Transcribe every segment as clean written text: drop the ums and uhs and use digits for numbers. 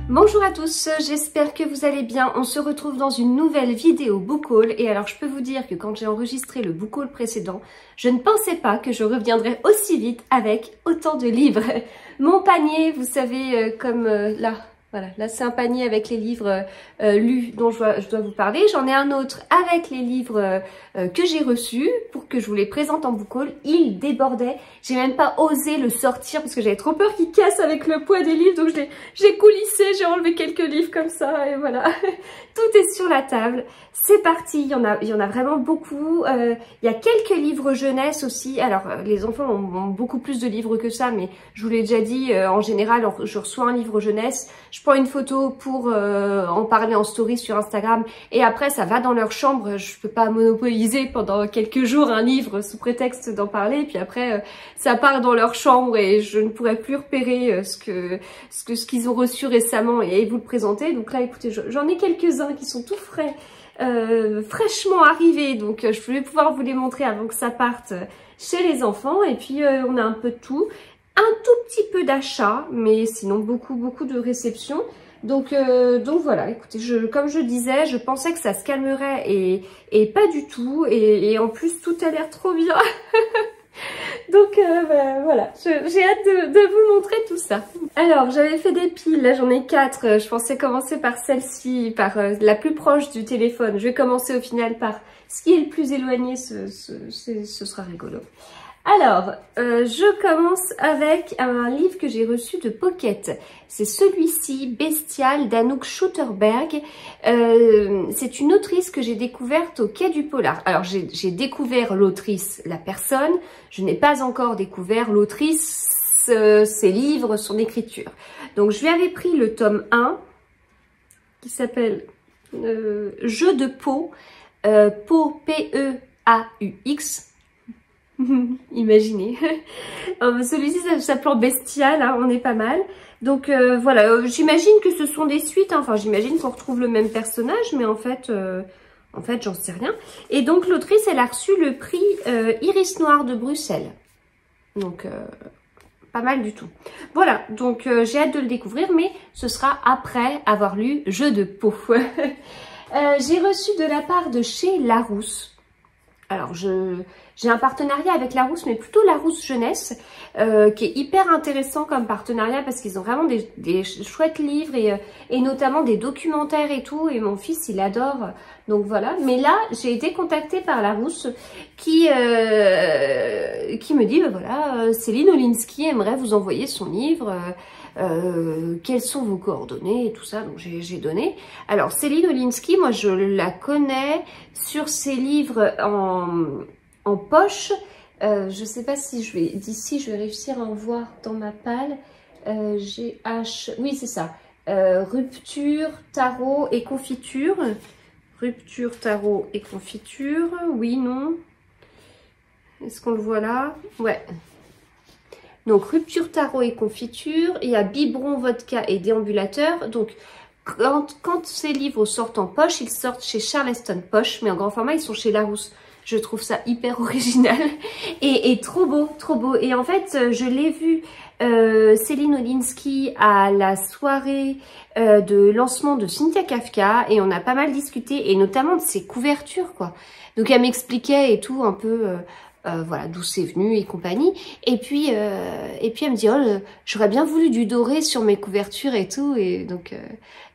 Bonjour à tous, j'espère que vous allez bien. On se retrouve dans une nouvelle vidéo book haul et alors je peux vous dire que quand j'ai enregistré le book haul précédent, je ne pensais pas que je reviendrais aussi vite avec autant de livres. Mon panier, vous savez, comme là, voilà, là c'est un panier avec les livres lus dont je dois vous parler. J'en ai un autre avec les livres que j'ai reçus pour que je vous les présente en book haul. Il débordait, j'ai même pas osé le sortir parce que j'avais trop peur qu'il casse avec le poids des livres. Donc j'ai coulissé, j'ai enlevé quelques livres comme ça et voilà. Tout est sur la table. C'est parti, il y en a vraiment beaucoup. Il y a quelques livres jeunesse aussi. Alors les enfants ont beaucoup plus de livres que ça, mais je vous l'ai déjà dit, en général je reçois un livre jeunesse, je prends une photo pour en parler en story sur Instagram et après ça va dans leur chambre. Je peux pas monopoliser pendant quelques jours un livre sous prétexte d'en parler, puis après ça part dans leur chambre et je ne pourrai plus repérer ce qu'ils ont reçu récemment et vous le présenter. Donc là écoutez, j'en ai quelques-uns qui sont tout frais, fraîchement arrivés, donc je voulais pouvoir vous les montrer avant que ça parte chez les enfants. Et puis on a un peu de tout, un tout petit peu d'achat, mais sinon beaucoup de réception. Donc voilà, écoutez, comme je disais, je pensais que ça se calmerait et pas du tout, et en plus tout a l'air trop bien. Donc voilà, j'ai hâte de vous montrer tout ça. Alors j'avais fait des piles, là j'en ai 4, je pensais commencer par celle-ci, par la plus proche du téléphone. Je vais commencer au final par ce qui est le plus éloigné, ce sera rigolo. Alors, je commence avec un livre que j'ai reçu de Pocket. C'est celui-ci, Bestial, d'Anouk Schutterberg. C'est une autrice que j'ai découverte au Quai du Polar. Alors, j'ai découvert l'autrice, la personne. Je n'ai pas encore découvert l'autrice, ses livres, son écriture. Donc, je lui avais pris le tome 1, qui s'appelle Jeu de peau, peau, P-E-A-U-X. Imaginez. Celui-ci s'appelant Bestial, hein, on est pas mal. Donc voilà, j'imagine que ce sont des suites, hein. Enfin j'imagine qu'on retrouve le même personnage, mais en fait j'en sais rien. Et donc l'autrice, elle a reçu le prix Iris Noir de Bruxelles. Donc pas mal du tout. Voilà, donc j'ai hâte de le découvrir, mais ce sera après avoir lu Jeu de peau. J'ai reçu de la part de chez Larousse. Alors j'ai un partenariat avec Larousse, mais plutôt Larousse Jeunesse, qui est hyper intéressant comme partenariat parce qu'ils ont vraiment des chouettes livres et notamment des documentaires et tout. Et mon fils, il adore. Donc voilà. Mais là, j'ai été contactée par Larousse qui me dit, ben voilà, Céline Olinsky aimerait vous envoyer son livre. Quelles sont vos coordonnées et tout ça, donc j'ai donné. Alors Céline Olinsky, moi je la connais sur ses livres en poche. Je sais pas si d'ici je vais réussir à en voir dans ma palle. Oui c'est ça, Rupture, Tarot et Confiture. Rupture, Tarot et Confiture, oui, non. Est-ce qu'on le voit là? Ouais. Donc, Rupture, Tarot et Confiture. Il y a Biberon, Vodka et Déambulateur. Donc, quand ces livres sortent en poche, ils sortent chez Charleston Poche. Mais en grand format, ils sont chez Larousse. Je trouve ça hyper original. Et trop beau, trop beau. Et en fait, je l'ai vu, Céline Olinsky, à la soirée de lancement de Cynthia Kafka. Et on a pas mal discuté. Et notamment de ses couvertures, quoi. Donc, elle m'expliquait et tout un peu... voilà, d'où c'est venu et compagnie. Et puis elle me dit, oh, j'aurais bien voulu du doré sur mes couvertures et tout. Et donc,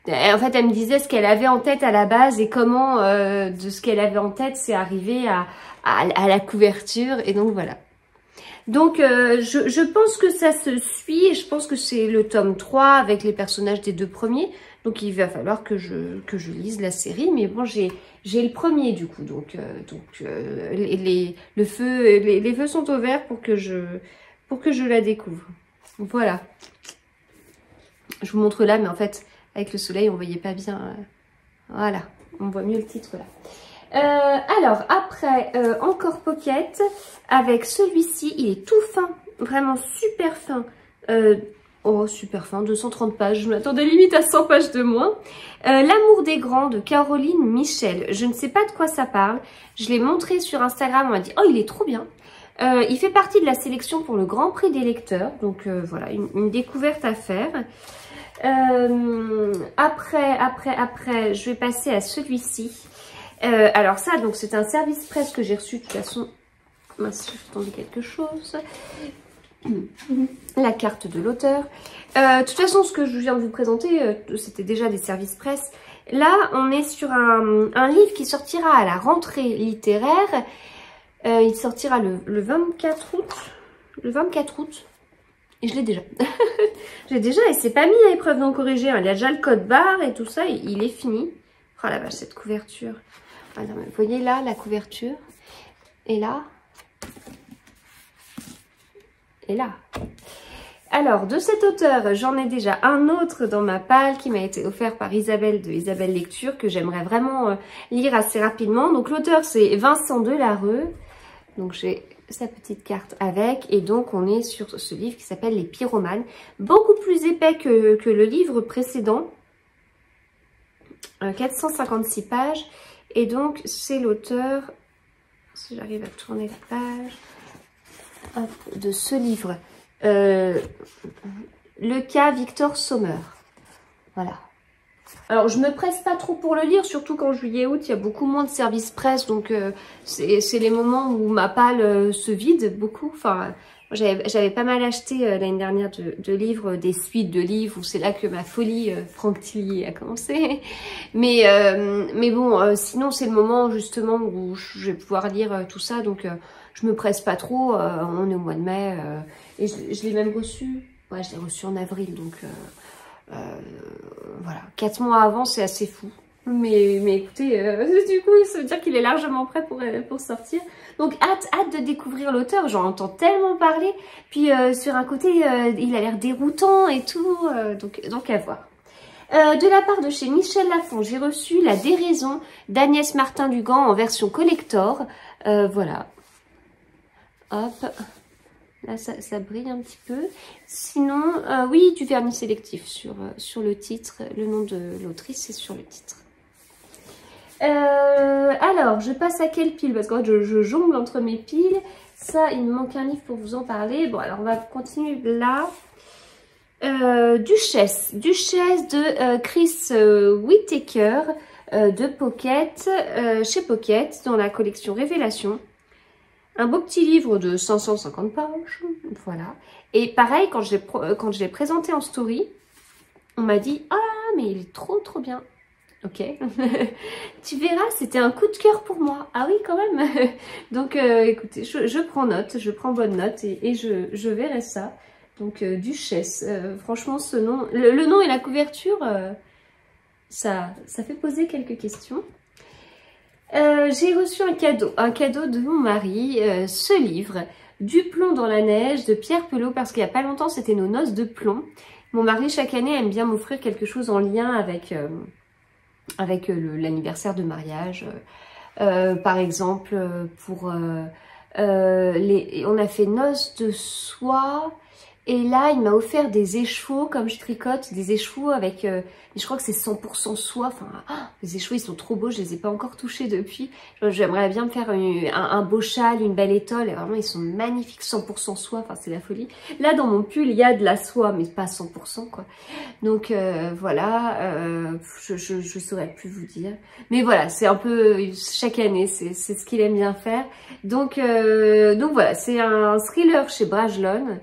en fait, elle me disait ce qu'elle avait en tête à la base et comment, de ce qu'elle avait en tête, c'est arrivé à la couverture. Et donc, voilà. Donc, je pense que ça se suit et je pense que c'est le tome 3 avec les personnages des 2 premiers. Donc, il va falloir que je lise la série. Mais bon, j'ai le premier du coup. Donc les feux sont au vert pour que je la découvre. Voilà. Je vous montre là, mais en fait, avec le soleil, on voyait pas bien. Voilà, on voit mieux le titre là. Alors, après, encore Pocket, avec celui-ci, il est tout fin, vraiment super fin. Oh, super fin, 230 pages, je m'attendais limite à 100 pages de moins. L'amour des grands de Caroline Michel. Je ne sais pas de quoi ça parle. Je l'ai montré sur Instagram, on m'a dit « Oh, il est trop bien !» Il fait partie de la sélection pour le Grand Prix des lecteurs. Donc voilà, une découverte à faire. Après, je vais passer à celui-ci. Alors ça, donc c'est un service presse que j'ai reçu de toute façon. Mince, j'ai entendu quelque chose. La carte de l'auteur. De toute façon, ce que je viens de vous présenter, c'était déjà des services presse. Là, on est sur un livre qui sortira à la rentrée littéraire. Il sortira le 24 août. Le 24 août. Et je l'ai déjà. Je l'ai déjà et c'est pas mis à épreuve non corrigée. Hein. Il y a déjà le code barre et tout ça. Il est fini. Oh la vache, cette couverture. Ah non, mais vous voyez là, la couverture. Et là. Et là. Alors, de cet auteur, j'en ai déjà un autre dans ma palle qui m'a été offert par Isabelle de Isabelle Lecture que j'aimerais vraiment lire assez rapidement. Donc, l'auteur, c'est Vincent Delarue. Donc, j'ai sa petite carte avec. Et donc, on est sur ce livre qui s'appelle Les Pyromanes. Beaucoup plus épais que le livre précédent. 456 pages. Et donc, c'est l'auteur, si j'arrive à tourner la page, hop, de ce livre. Le cas Victor Sommer. Voilà. Alors, je me presse pas trop pour le lire, surtout qu'en juillet-août, il y a beaucoup moins de services presse. Donc, c'est les moments où ma palle se vide beaucoup. Enfin, j'avais pas mal acheté l'année dernière de livres, des suites de livres, où c'est là que ma folie Franck Tillier a commencé. Mais bon, sinon, c'est le moment justement où je vais pouvoir lire tout ça. Donc, je me presse pas trop. On est au mois de mai. Et je l'ai même reçu. Ouais, je l'ai reçu en avril. Donc, voilà. 4 mois avant, c'est assez fou. Mais écoutez, du coup, ça veut dire qu'il est largement prêt pour sortir. Donc, hâte de découvrir l'auteur. J'en entends tellement parler. Puis, sur un côté, il a l'air déroutant et tout. Donc, à voir. De la part de chez Michel Lafon, j'ai reçu La Déraison d'Agnès Martin-Dugan en version collector. Voilà. Hop. Là, ça brille un petit peu. Sinon, oui, du vernis sélectif sur le titre. Le nom de l'autrice, c'est sur le titre. Alors, je passe à quelle pile? Parce qu'en fait, je jongle entre mes piles. Ça, il me manque un livre pour vous en parler. Bon, alors, on va continuer là. Duchesse de Chris Whittaker de Pocket, chez Pocket, dans la collection Révélation. Un beau petit livre de 550 pages, voilà. Et pareil, quand je l'ai présenté en story, on m'a dit « Ah, mais il est trop bien !» Ok. Tu verras, c'était un coup de cœur pour moi. Ah oui, quand même. Donc, écoutez, je prends note, je prends bonne note et je verrai ça. Donc, Duchesse. Franchement, ce nom, le nom et la couverture, ça fait poser quelques questions. J'ai reçu un cadeau de mon mari, ce livre, Du plomb dans la neige de Pierre Pelot, parce qu'il n'y a pas longtemps, c'était nos noces de plomb. Mon mari, chaque année, aime bien m'offrir quelque chose en lien avec l'anniversaire de mariage. Par exemple, on a fait noces de soie. Et là, il m'a offert des échevaux, comme je tricote, des échevaux avec, je crois que c'est 100% soie. Enfin, les échevaux, ils sont trop beaux, je les ai pas encore touchés depuis. J'aimerais bien me faire un beau châle, une belle étole. Et vraiment, ils sont magnifiques, 100% soie. Enfin, c'est la folie. Là, dans mon pull, il y a de la soie, mais pas 100%, quoi. Donc, voilà, je saurais plus vous dire. Mais voilà, c'est un peu, chaque année, c'est ce qu'il aime bien faire. Donc voilà, c'est un thriller chez Brajlon.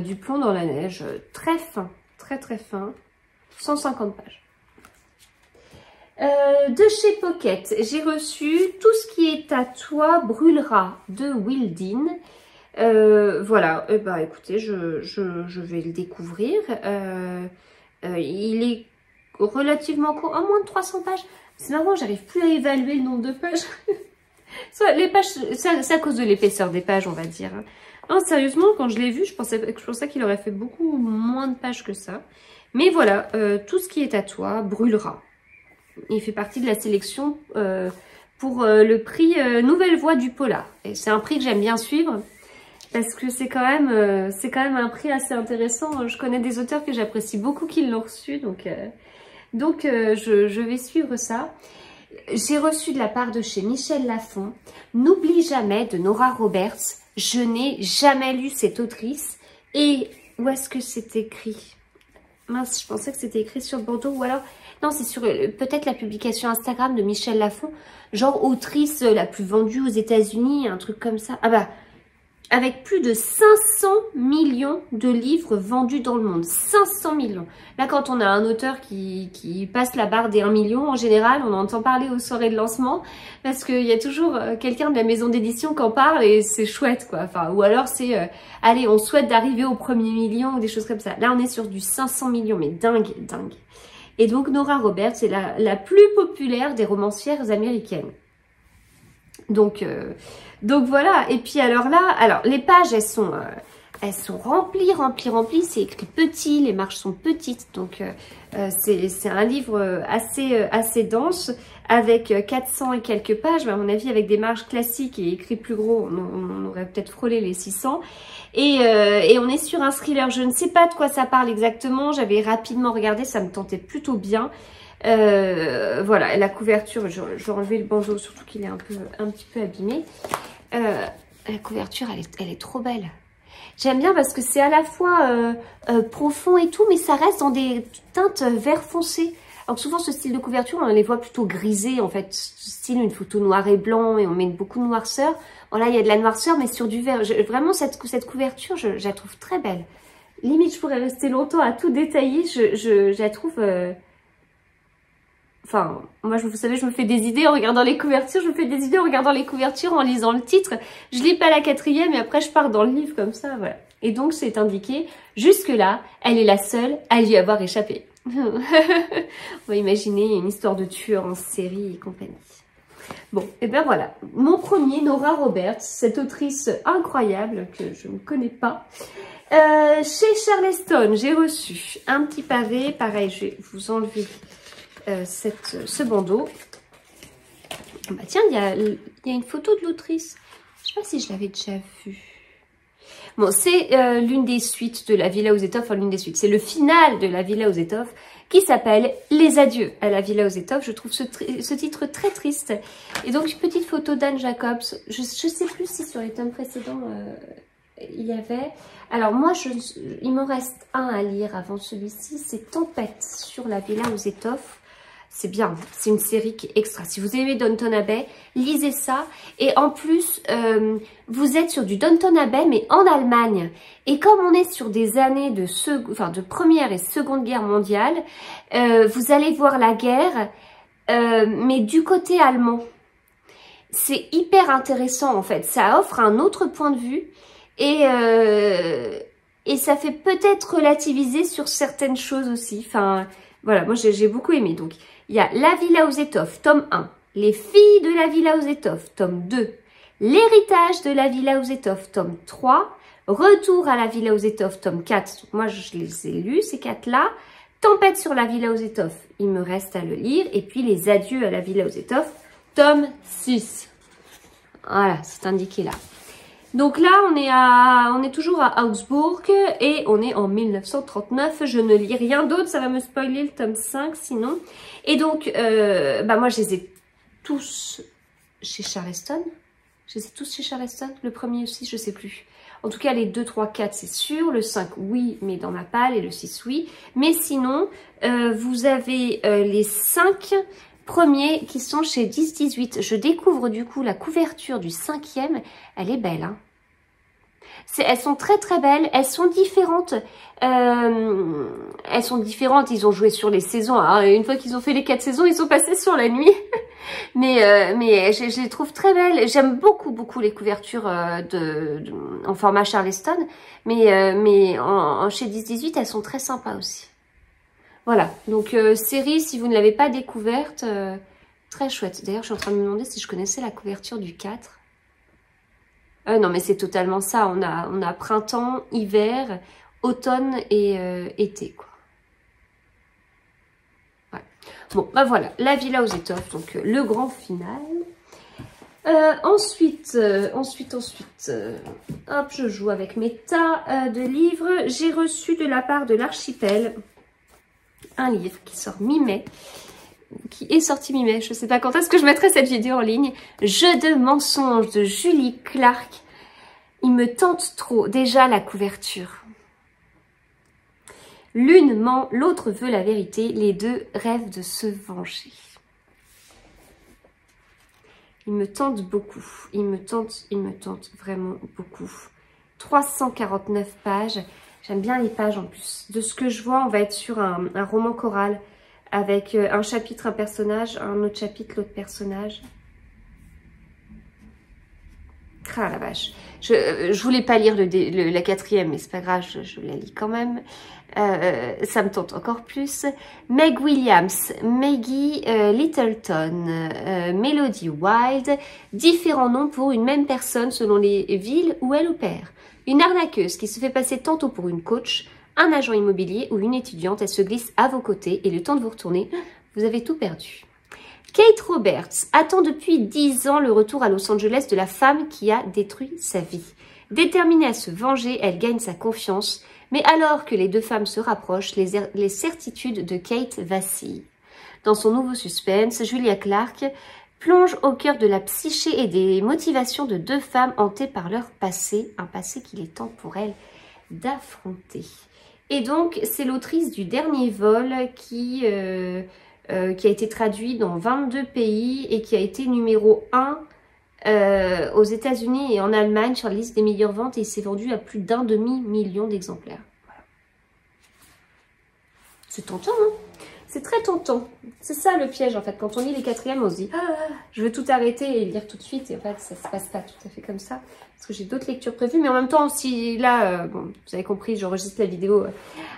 Du plomb dans la neige, très fin, très fin, 150 pages. De chez Pocket, j'ai reçu Tout ce qui est à toi brûlera de Wildin. Voilà, bah écoutez, je vais le découvrir. Il est relativement court, à moins de 300 pages. C'est marrant, j'arrive plus à évaluer le nombre de pages. Les pages, c'est à cause de l'épaisseur des pages, on va dire. Non, sérieusement, quand je l'ai vu, je pensais qu'il aurait fait beaucoup moins de pages que ça. Mais voilà, Tout ce qui est à toi brûlera. Il fait partie de la sélection pour le prix Nouvelle Voix du Polar. Et c'est un prix que j'aime bien suivre parce que c'est quand même un prix assez intéressant. Je connais des auteurs que j'apprécie beaucoup qui l'ont reçu, donc je vais suivre ça. J'ai reçu de la part de chez Michel Lafon N'oublie jamais de Nora Roberts. Je n'ai jamais lu cette autrice. Et où est-ce que c'est écrit? Mince, je pensais que c'était écrit sur le bandeau ou alors... Non, c'est sur peut-être la publication Instagram de Michel Lafon. Genre autrice la plus vendue aux États-Unis, un truc comme ça. Ah bah, avec plus de 500 millions de livres vendus dans le monde. 500 millions. Là, quand on a un auteur qui passe la barre des 1 million, en général, on entend parler aux soirées de lancement parce qu'il y a toujours quelqu'un de la maison d'édition qui en parle et c'est chouette, quoi. Enfin, ou alors c'est, allez, on souhaite d'arriver au premier million ou des choses comme ça. Là, on est sur du 500 millions, mais dingue, dingue. Et donc, Nora Roberts est la plus populaire des romancières américaines. Donc voilà. Et puis alors là, alors les pages, elles sont remplies. C'est écrit petit, les marges sont petites. Donc c'est un livre assez dense avec 400 et quelques pages. Mais à mon avis, avec des marges classiques et écrit plus gros, on aurait peut-être frôlé les 600. Et on est sur un thriller. Je ne sais pas de quoi ça parle exactement. J'avais rapidement regardé, ça me tentait plutôt bien. Voilà, la couverture, je vais enlever le bandeau, surtout qu'il est un petit peu abîmé. La couverture, elle est trop belle. J'aime bien parce que c'est à la fois profond et tout, mais ça reste dans des teintes vert foncé. Alors souvent, ce style de couverture, on les voit plutôt grisés, en fait, style une photo noir et blanc, et on met beaucoup de noirceur. Bon, là, il y a de la noirceur, mais sur du vert. Vraiment, cette couverture, je la trouve très belle. Limite, je pourrais rester longtemps à tout détailler. Je la trouve... Enfin, moi, vous savez, je me fais des idées en regardant les couvertures. Je me fais des idées en regardant les couvertures, en lisant le titre. Je lis pas la 4e et après, je pars dans le livre comme ça, voilà. Et donc, c'est indiqué, jusque-là, elle est la seule à lui avoir échappé. On va imaginer une histoire de tueur en série et compagnie. Bon, et ben voilà. Mon premier, Nora Roberts, cette autrice incroyable que je ne connais pas. Chez Charleston, j'ai reçu un petit pavé. Pareil, je vais vous enlever... ce bandeau. Bah tiens, il y a une photo de l'autrice. Je sais pas si je l'avais déjà vue. Bon, c'est l'une des suites de La Villa aux Étoffes. Enfin, l'une des suites. C'est le final de La Villa aux Étoffes qui s'appelle Les Adieux à la Villa aux Étoffes. Je trouve ce titre très triste. Et donc, une petite photo d'Anne Jacobs. Je sais plus si sur les tomes précédents il y avait... Alors moi, il m'en reste un à lire avant celui-ci. C'est Tempête sur la Villa aux Étoffes. C'est bien, c'est une série qui est extra. Si vous aimez Downton Abbey, lisez ça. Et en plus, vous êtes sur du Downton Abbey, mais en Allemagne. Et comme on est sur des années de Première et Seconde Guerre mondiale, vous allez voir la guerre, mais du côté allemand. C'est hyper intéressant en fait. Ça offre un autre point de vue et ça fait peut-être relativiser sur certaines choses aussi. Enfin, voilà, moi j'ai beaucoup aimé. Donc, il y a La Villa aux Étoffes, tome 1. Les filles de la Villa aux Étoffes, tome 2. L'héritage de la Villa aux Étoffes, tome 3. Retour à la Villa aux Étoffes, tome 4. Donc, moi, je les ai lus, ces 4-là. Tempête sur la Villa aux Étoffes, il me reste à le lire. Et puis, Les Adieux à la Villa aux Étoffes, tome 6. Voilà, c'est indiqué là. Donc là, on est toujours à Augsbourg et on est en 1939. Je ne lis rien d'autre, ça va me spoiler le tome 5 sinon. Et donc, moi je les ai tous chez Charleston. Je les ai tous chez Charleston. Le premier aussi, je sais plus. En tout cas, les 2, 3, 4, c'est sûr. Le 5, oui, mais dans ma palle. Et le 6, oui. Mais sinon, vous avez les 5... premiers qui sont chez 10-18. Je découvre du coup la couverture du 5e. Elle est belle, hein. Elles sont très très belles. Elles sont différentes. Ils ont joué sur les saisons. Alors, une fois qu'ils ont fait les 4 saisons, ils sont passés sur la nuit. mais je les trouve très belles. J'aime beaucoup les couvertures en format Charleston. Mais chez 10-18, elles sont très sympas aussi. Voilà, donc série, si vous ne l'avez pas découverte, très chouette. D'ailleurs, je suis en train de me demander si je connaissais la couverture du 4. Non, mais c'est totalement ça. On a printemps, hiver, automne et été, quoi. Ouais. Bon, bah voilà, La Villa aux Étoffes, donc le grand final. Ensuite, hop, je joue avec mes tas de livres. J'ai reçu de la part de l'Archipel un livre qui sort mi-mai, qui est sorti mi-mai, je ne sais pas quand est-ce que je mettrai cette vidéo en ligne. Jeu de mensonges de Julie Clark. Il me tente trop, déjà la couverture. L'une ment, l'autre veut la vérité. Les deux rêvent de se venger. Il me tente beaucoup. Il me tente vraiment beaucoup. 349 pages. J'aime bien les pages en plus. De ce que je vois, on va être sur un roman choral avec un chapitre, un personnage, un autre chapitre, l'autre personnage. Ah la vache. Je voulais pas lire la quatrième, mais c'est pas grave, je la lis quand même. Ça me tente encore plus. Meg Williams, Maggie Littleton, Melody Wild, différents noms pour une même personne selon les villes où elle opère. Une arnaqueuse qui se fait passer tantôt pour une coach, un agent immobilier ou une étudiante, elle se glisse à vos côtés et le temps de vous retourner, vous avez tout perdu. Kate Roberts attend depuis 10 ans le retour à Los Angeles de la femme qui a détruit sa vie. Déterminée à se venger, elle gagne sa confiance, mais alors que les deux femmes se rapprochent, les certitudes de Kate vacillent. Dans son nouveau suspense, Julia Clarke plonge au cœur de la psyché et des motivations de deux femmes hantées par leur passé, un passé qu'il est temps pour elles d'affronter. Et donc, c'est l'autrice du dernier vol qui a été traduit dans 22 pays et qui a été numéro 1 aux États-Unis et en Allemagne sur la liste des meilleures ventes, et il s'est vendu à plus d'1 demi-million d'exemplaires. Voilà. C'est tentant, hein? C'est très tentant. C'est ça le piège en fait. Quand on lit les quatrièmes, on se dit ah, je veux tout arrêter et lire tout de suite. Et en fait, ça se passe pas tout à fait comme ça. Parce que j'ai d'autres lectures prévues. Mais en même temps, si là, bon, vous avez compris, j'enregistre la vidéo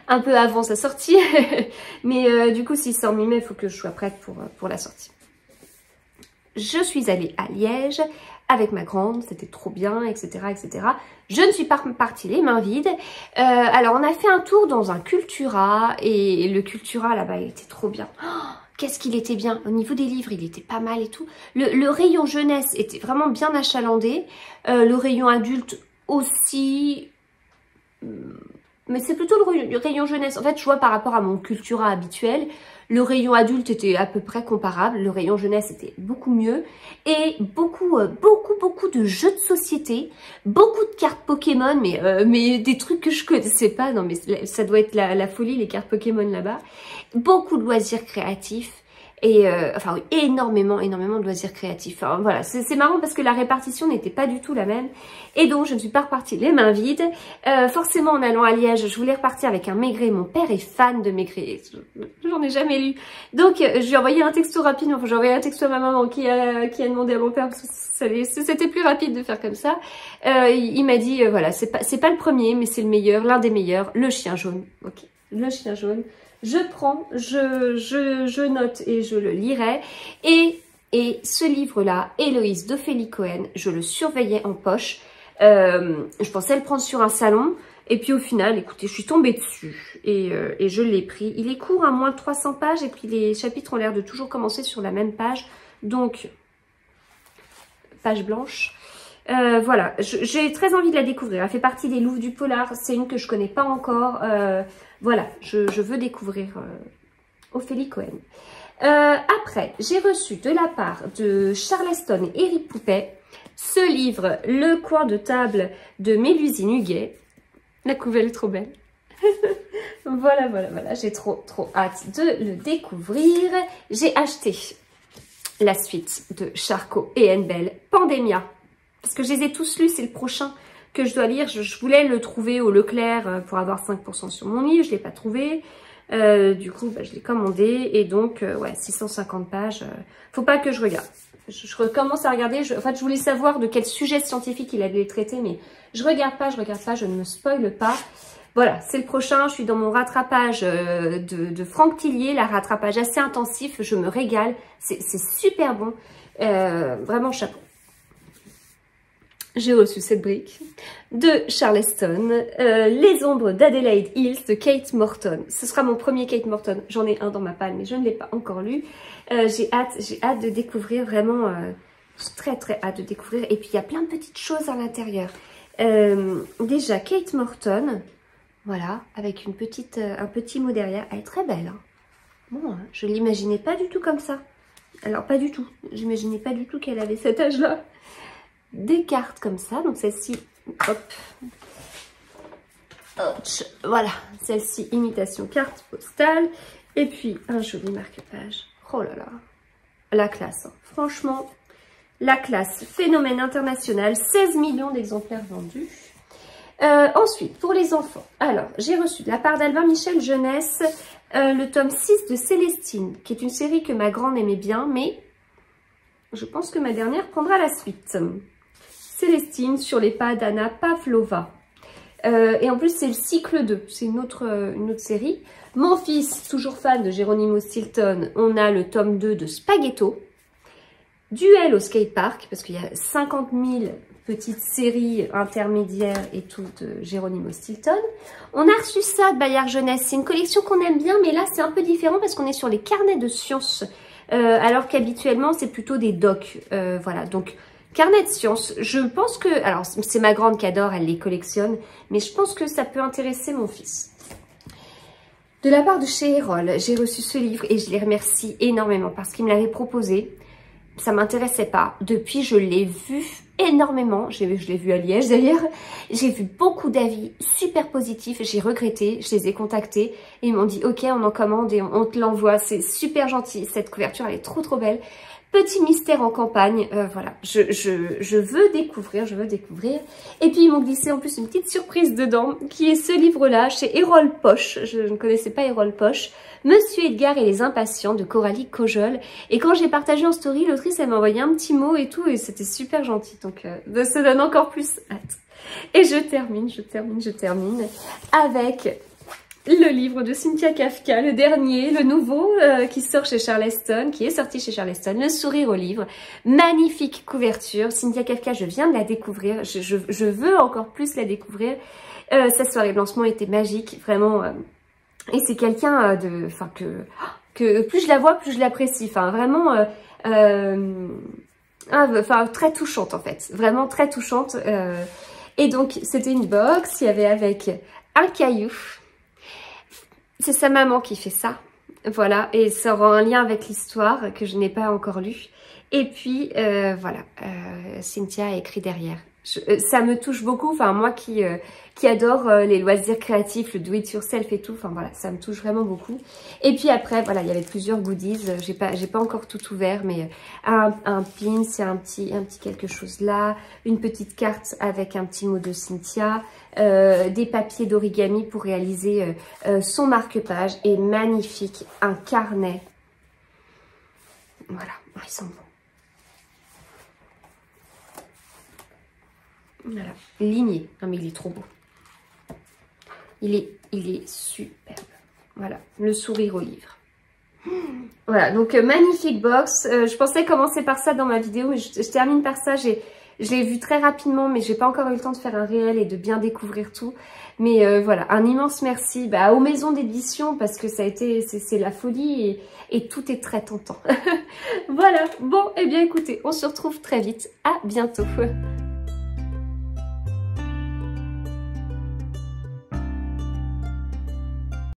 un peu avant sa sortie. Mais du coup, s'il sort mi-mai, il faut que je sois prête pour la sortie. Je suis allée à Liège avec ma grande, c'était trop bien, etc., etc. Je ne suis pas partie les mains vides. Alors, on a fait un tour dans un Cultura, et le Cultura, là-bas, il était trop bien. Oh, qu'est-ce qu'il était bien. Au niveau des livres, il était pas mal et tout. Le rayon jeunesse était vraiment bien achalandé. Le rayon adulte aussi. Mais c'est plutôt le rayon jeunesse. En fait, je vois par rapport à mon Cultura habituel, le rayon adulte était à peu près comparable. Le rayon jeunesse était beaucoup mieux. Et beaucoup de jeux de société. Beaucoup de cartes Pokémon, mais des trucs que je connaissais pas. Non, mais ça doit être la folie, les cartes Pokémon là-bas. Beaucoup de loisirs créatifs. Et enfin oui, énormément de loisirs créatifs. Enfin, voilà, c'est marrant parce que la répartition n'était pas du tout la même. Et donc, je ne suis pas repartie les mains vides. Forcément, en allant à Liège, je voulais repartir avec un Maigret. Mon père est fan de Maigret. J'en ai jamais lu. Donc, je lui ai envoyé un texto rapide. Enfin, j'ai envoyé un texto à ma maman qui a demandé à mon père parce que c'était plus rapide de faire comme ça. Il m'a dit, voilà, c'est pas le premier, mais c'est le meilleur, l'un des meilleurs, le chien jaune. Ok, le chien jaune. Je prends, je note et je le lirai. Et ce livre-là, Héloïse d'Ophélie Cohen, je le surveillais en poche. Je pensais le prendre sur un salon. Et puis au final, écoutez, je suis tombée dessus et je l'ai pris. Il est court, à moins de 300 pages. Et puis les chapitres ont l'air de toujours commencer sur la même page. Donc, page blanche. Voilà, j'ai très envie de la découvrir. Elle fait partie des Louves du Polar. C'est une que je connais pas encore. Voilà, je veux découvrir Ophélie Cohen. Après, j'ai reçu de la part de Charleston et Eric Poupet ce livre, Le coin de table de Mélusine Huguet. La couverture est trop belle. Voilà, j'ai trop hâte de le découvrir. J'ai acheté la suite de Charcot et Bell, Pandémia. Parce que je les ai tous lus, c'est le prochain que je dois lire. Je voulais le trouver au Leclerc pour avoir 5% sur mon livre. Je ne l'ai pas trouvé. Du coup, je l'ai commandé. Et donc, ouais, 650 pages. Faut pas que je regarde. Je recommence à regarder. En fait, je voulais savoir de quel sujet scientifique il allait traiter. Mais je regarde pas, je ne me spoile pas. Voilà, c'est le prochain. Je suis dans mon rattrapage de Franck Tillier. La rattrapage assez intensif. Je me régale. C'est super bon. Vraiment chapeau. J'ai reçu cette brique de Charleston, Les ombres d'Adelaide Hills de Kate Morton. Ce sera mon premier Kate Morton. J'en ai un dans ma palle, mais je ne l'ai pas encore lu. J'ai hâte de découvrir, vraiment, très hâte de découvrir. Et puis, il y a plein de petites choses à l'intérieur. Déjà, Kate Morton, voilà, avec un petit mot derrière. Elle est très belle. Hein. Bon, je ne l'imaginais pas du tout comme ça. Alors, pas du tout. J'imaginais pas du tout qu'elle avait cet âge-là. Des cartes comme ça, donc celle-ci, hop, Ouch. Voilà, celle-ci, imitation carte postale. Et puis, un joli marque-page. Oh là là, la classe. Hein. Franchement, la classe. Phénomène international, 16 millions d'exemplaires vendus. Ensuite, pour les enfants. Alors, j'ai reçu de la part d'Albin Michel Jeunesse le tome 6 de Célestine, qui est une série que ma grande aimait bien, mais je pense que ma dernière prendra la suite. Célestine sur les pas d'Anna Pavlova. Et en plus, c'est le cycle 2, c'est une autre série. Mon fils, toujours fan de Geronimo Stilton, on a le tome 2 de Spaghetto. Duel au skatepark, parce qu'il y a 50 000 petites séries intermédiaires et tout de Geronimo Stilton. On a reçu ça de Bayard Jeunesse, c'est une collection qu'on aime bien, mais là c'est un peu différent parce qu'on est sur les carnets de sciences, alors qu'habituellement c'est plutôt des docs. Voilà, donc carnet de sciences, je pense que, alors c'est ma grande qui adore, elle les collectionne, mais je pense que ça peut intéresser mon fils. De la part de chez Erol, j'ai reçu ce livre et je les remercie énormément parce qu'il me l'avait proposé. Ça m'intéressait pas. Depuis, je l'ai vu énormément. Je l'ai vu à Liège d'ailleurs. J'ai vu beaucoup d'avis super positifs. J'ai regretté. Je les ai contactés. Et ils m'ont dit, ok, on en commande et on te l'envoie. C'est super gentil. Cette couverture, elle est trop trop belle. Petit mystère en campagne, voilà, je veux découvrir, Et puis ils m'ont glissé en plus une petite surprise dedans, qui est ce livre-là, chez Erol Poche. Je ne connaissais pas Erol Poche. Monsieur Edgar et les Impatients de Coralie Cojol. Et quand j'ai partagé en story, l'autrice, elle m'a envoyé un petit mot et tout, et c'était super gentil. Donc ça donne encore plus hâte. Et je termine avec le livre de Cynthia Kafka, le dernier, le nouveau, qui sort chez Charleston, qui est sorti chez Charleston, Le sourire au livre. Magnifique couverture. Cynthia Kafka, je viens de la découvrir. Je veux encore plus la découvrir. Sa soirée de lancement était magique, vraiment. Et c'est quelqu'un que plus je la vois, plus je l'apprécie. Enfin, vraiment, très touchante en fait. Vraiment très touchante. Et donc, c'était une box. Il y avait avec un caillou. C'est sa maman qui fait ça, voilà, et ça aura un lien avec l'histoire que je n'ai pas encore lu. Et puis, voilà, Cynthia a écrit derrière. Ça me touche beaucoup, enfin moi qui adore les loisirs créatifs, le do it yourself et tout, enfin voilà, ça me touche vraiment beaucoup. Et puis après, voilà, il y avait plusieurs goodies, j'ai pas encore tout ouvert, mais un pin, c'est un petit quelque chose là, une petite carte avec un petit mot de Cynthia, des papiers d'origami pour réaliser son marque-page, et magnifique, un carnet. Voilà, ils sont bons. Voilà, ligné. Non mais il est trop beau. Il est superbe. Voilà, le sourire au livre. Voilà, donc magnifique box. Je pensais commencer par ça dans ma vidéo, mais je termine par ça. Je l'ai vu très rapidement, mais j'ai pas encore eu le temps de faire un réel et de bien découvrir tout. Mais voilà, un immense merci aux maisons d'édition, parce que ça a été, c'est la folie et tout est très tentant. Voilà, bon, et bien écoutez, on se retrouve très vite. À bientôt.